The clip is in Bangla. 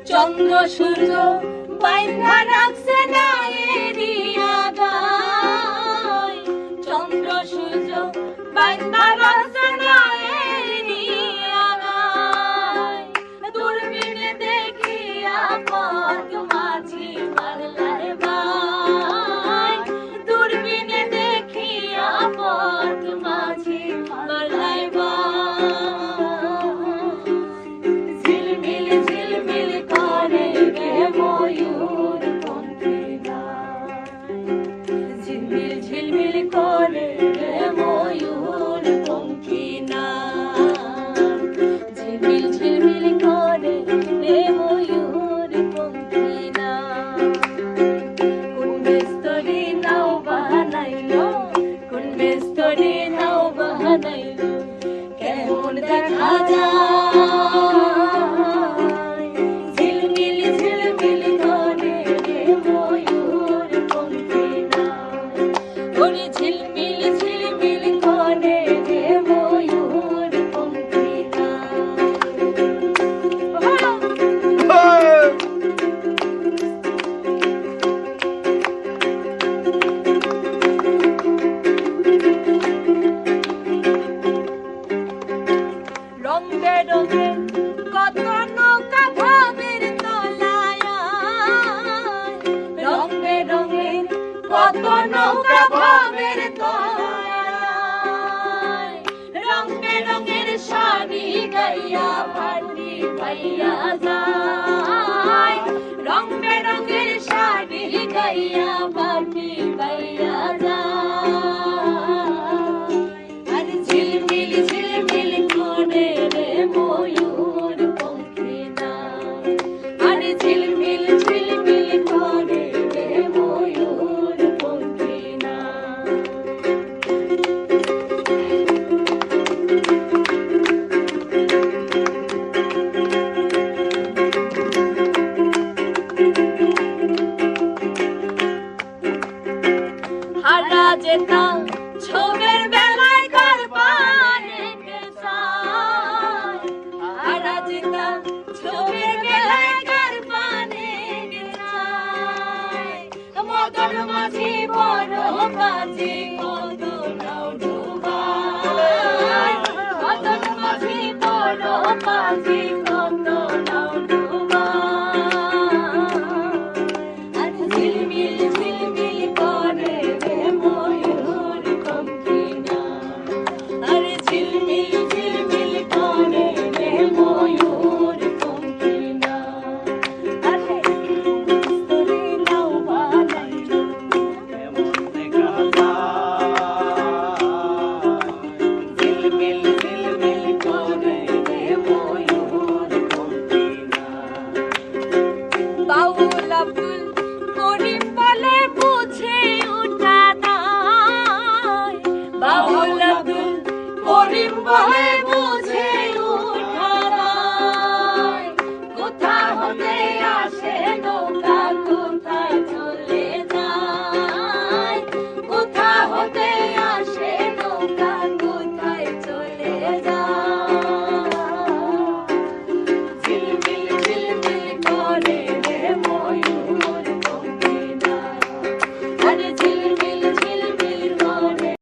চন্দ্র সূর্য বাইন্ধা রাখছে না এরিয়া গায়, চন্দ্র সূর্য বাইন্ধা রাখছে না এরিয়া গায়। দূরবীনে দেখিয়া পথ মাঝি পাগলায় ভাই, দূরবীনে দেখিয়া পথ মাঝি পাগলায় ভাই। ঝিলমিল ঝিলমিল করে গে ময়ূর পঙ্খী গায়, ঝিলমিল ঝিলমিল করে গে ময়ূর পঙ্খী নায়, ঝিলমিল ঝিলমিল করে গে ময়ূর পঙ্খী নায়। কোন বেস্তরি নাও বানাইলো, কোন বেস্তরি নাও বানাইলো, কেমন দেখা যায়। ঝিলমিল ঝিলমিল করে গে ময়ূর পঙ্খী নায়, ওরে ঝিলমিল ঝিলমিল করে গে ময়ূর পঙ্খী নায়। রং বেরঙের কত নৌকা ভাবের তলায়, রং বেরঙের কত নৌকা ভাবের তলায়। রং বেরঙের শাড়ি গাইয়া ভাটি পাইয়া যায়, রং বেরঙের শাড়ি গাইয়া ভাটি পাইয়া যায়। আর ঝিলমিল ঝিলমিল করে রে ময়ূর পঙ্খী নায়, আর ঝিলমিল ঝিলমিল করে রে ময়ূর পঙ্খী নায়। হারা যেতা ছবের বেলায় কার পানে চায়, হারা যেতা ছবের বেলায় কার পানে চায়। মদন মাঝি বড় কাজে